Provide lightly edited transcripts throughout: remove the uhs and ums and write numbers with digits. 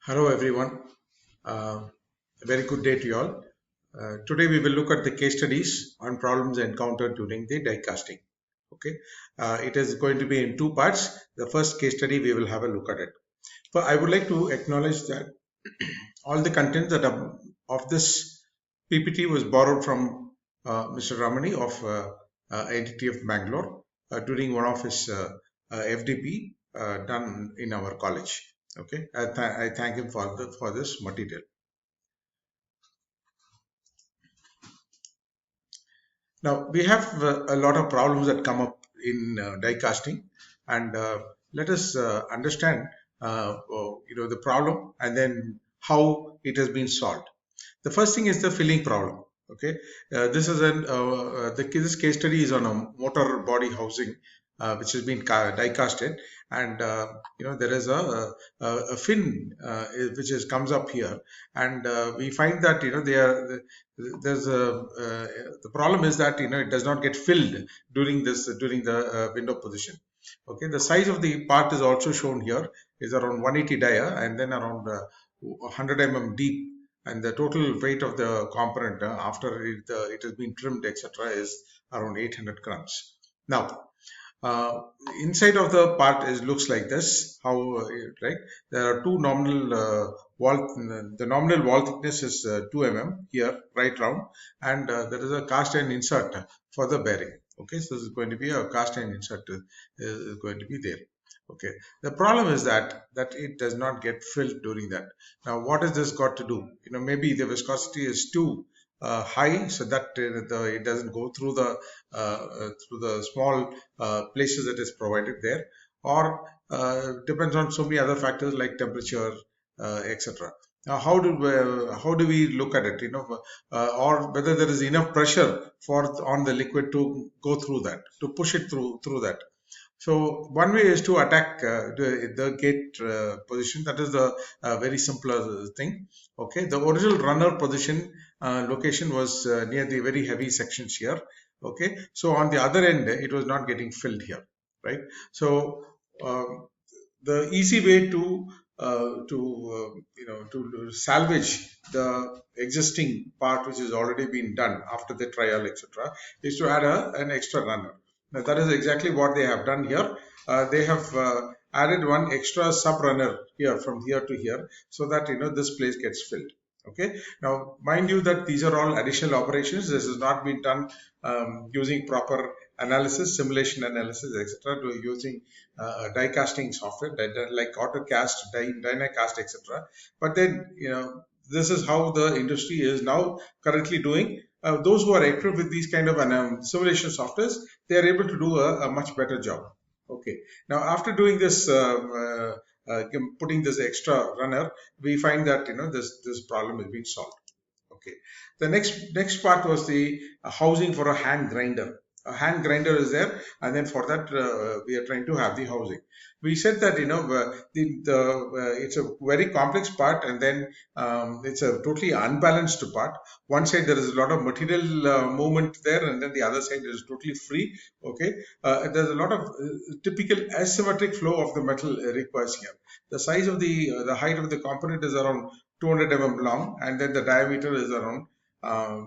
Hello everyone. A very good day to you all. Today we will look at the case studies on problems encountered during the die casting. Okay, it is going to be in two parts. The first case study we will have a look at it. But I would like to acknowledge that all the content of this PPT was borrowed from Mr. Ramani of IIT of Bangalore during one of his FDP done in our college. Okay, I thank him for this material. Now we have a lot of problems that come up in die casting, and let us understand the problem and then how it has been solved. The first thing is the filling problem. Okay, this case study is on a motor body housing which has been die casted, and there is a fin which comes up here, and we find that there's a the problem is that it does not get filled during the window position. Okay, the size of the part is also shown here, is around 180 dia and then around 100 mm deep, and the total weight of the component after it has been trimmed etc is around 800 grams. Now uh, inside of the part is looks like this. How right? There are two nominal wall. The nominal wall thickness is 2 mm here, right round, and there is a cast iron insert for the bearing. Okay, so this is going to be a cast iron insert is going to be there. Okay, the problem is that it does not get filled during that. Now, what has this got to do? Maybe the viscosity is too high, so that it doesn't go through the small places that is provided there, or depends on so many other factors like temperature, etc. Now, how do we look at it? Or whether there is enough pressure for on the liquid to go through that, to push it through that. So one way is to attack the gate position. That is the very simpler thing. Okay, the original runner position location was near the very heavy sections here. Okay, so on the other end, it was not getting filled here, right? So the easy way to salvage the existing part which has already been done after the trial etc is to add an extra runner. Now, that is exactly what they have done here. They have added one extra sub runner here from here to here, so that this place gets filled. Okay, now mind you that these are all additional operations. This has not been done using proper analysis, simulation analysis, etc., to using die casting software like AutoCast, Dynacast, etc. But then this is how the industry is now currently doing. Those who are equipped with these kind of simulation softwares, they are able to do a much better job. Okay. Now, after doing this, putting this extra runner, we find that this problem has been solved. Okay. The next part was the housing for a hand grinder. A hand grinder is there, and then for that we are trying to have the housing. We said that it's a very complex part, and then it's a totally unbalanced part. One side there is a lot of material movement there, and then the other side is totally free. Okay, there's a lot of typical asymmetric flow of the metal requires here. The size of the height of the component is around 200 mm long, and then the diameter is around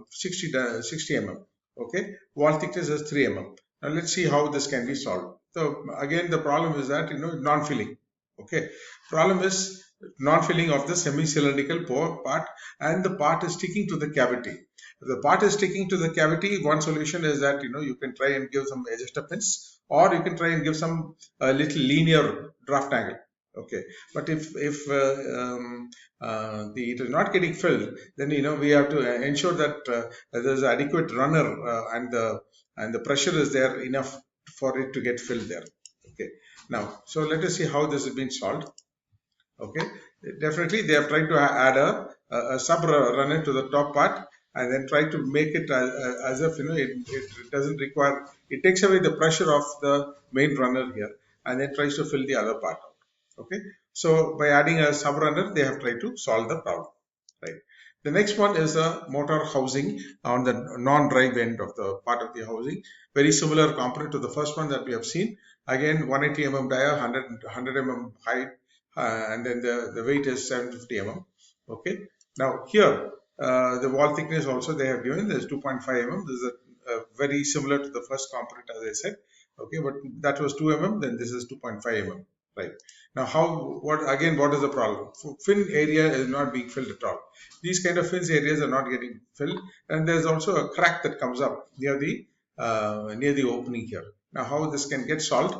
60 mm. Okay, wall thickness is 3 mm. Now let's see how this can be solved. So again, the problem is that non-filling. Okay, problem is non-filling of the semi-cylindrical part, and the part is sticking to the cavity. If the part is sticking to the cavity, one solution is that you can try and give some adjuster pins, or you can try and give some little linear draft angle. Okay, but if it is not getting filled, then we have to ensure that there is adequate runner and the pressure is there enough for it to get filled there. Okay, now so let us see how this has been solved. Okay, definitely they have tried to add a sub runner to the top part, and then try to make it as if it doesn't require, it takes away the pressure of the main runner here, and then tries to fill the other part out. Okay, so by adding a sub runner, they have tried to solve the problem, right? The next one is a motor housing on the non-drive end of the part of the housing. Very similar component to the first one that we have seen. Again, 180 mm dia, 100 mm height, and then the weight is 750 mm. Okay. Now here the wall thickness also they have given, there's 2.5 mm. This is very similar to the first component as I said. Okay, but that was 2 mm, then this is 2.5 mm. Right. Now what is the problem? Fin area is not being filled at all. These kind of fins areas are not getting filled, and there's also a crack that comes up near the opening here. Now how this can get solved?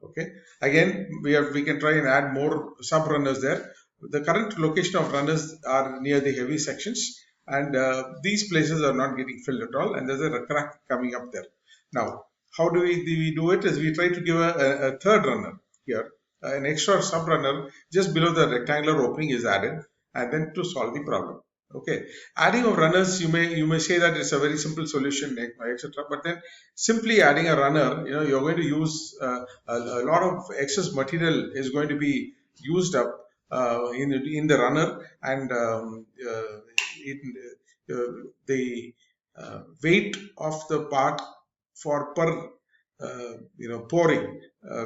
Okay, again we can try and add more sub runners there. The current location of runners are near the heavy sections, and these places are not getting filled at all, and there's a crack coming up there. Now how do we do it? Is we try to give a third runner here, an extra sub runner just below the rectangular opening is added, and then to solve the problem. Okay, adding of runners, you may say that it's a very simple solution, etc. But then simply adding a runner, you're going to use a lot of excess material is going to be used up in the runner, and it, the weight of the part for per pouring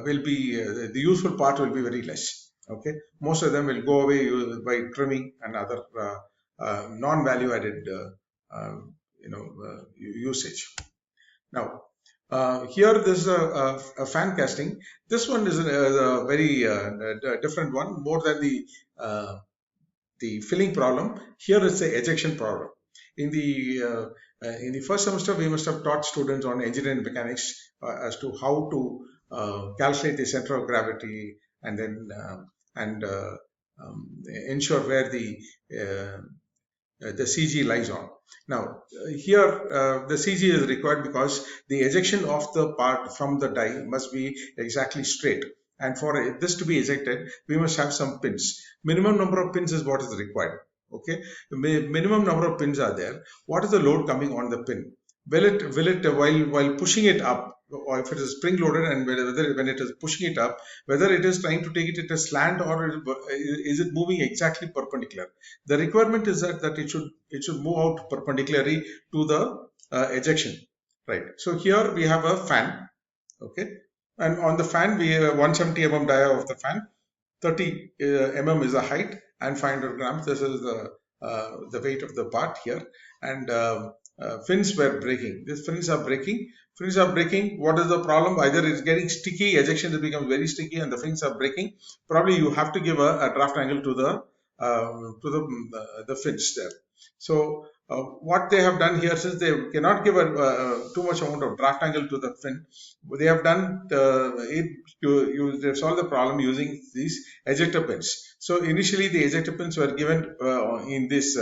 will be the useful part will be very less. Okay, most of them will go away by trimming and other non-value added usage. Now here this is a fan casting. This one is a very different one, more than the filling problem. Here it's a ejection problem. In the first semester, we must have taught students on engineering mechanics as to how to calculate the center of gravity, and then ensure where the CG lies on. Now here the CG is required because the ejection of the part from the die must be exactly straight, and for this to be ejected we must have some pins. Minimum number of pins is what is required. Okay, minimum number of pins are there. What is the load coming on the pin? Will it while pushing it up, or if it is spring loaded, and whether when it is pushing it up, whether it is trying to take it at a slant, or is it moving exactly perpendicular? The requirement is that it should move out perpendicularly to the ejection, right? So here we have a fan. Okay, and on the fan we have 170 mm dia of the fan, 30 mm is the height, and 500 grams. This is the weight of the part here, and fins were breaking. These fins are breaking. Fins are breaking. What is the problem? Either it's getting sticky, ejection becomes very sticky, and the fins are breaking. Probably you have to give a draft angle to the fins there. So what they have done here, since they cannot give a too much amount of draft angle to the fin, they have done they've solved the problem using these ejector pins. So initially the ejector pins were given in these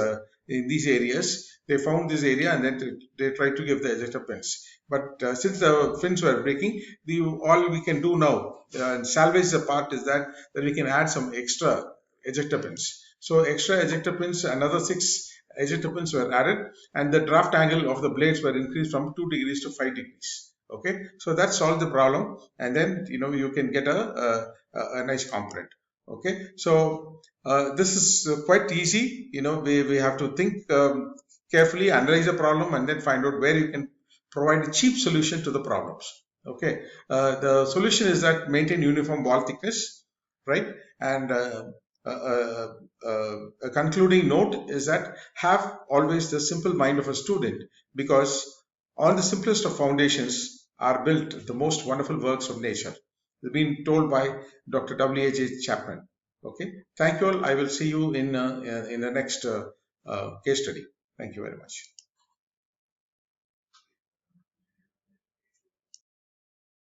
areas. They found this area, and then they tried to give the ejector pins. But since the fins were breaking, all we can do now and salvage the part is that we can add some extra ejector pins. So extra ejector pins, another 6 ejector pins were added, and the draft angle of the blades were increased from 2 degrees to 5 degrees. Okay, so that solved the problem, and then you can get a nice component. Okay, so this is quite easy. We have to think carefully, analyze the problem, and then find out where you can provide a cheap solution to the problems. Okay, the solution is that maintain uniform wall thickness, right? And a concluding note is that have always the simple mind of a student, because on the simplest of foundations are built the most wonderful works of nature. It's been told by Dr. W.H. Chapman. Okay, thank you all. I will see you in the next case study. Thank you very much.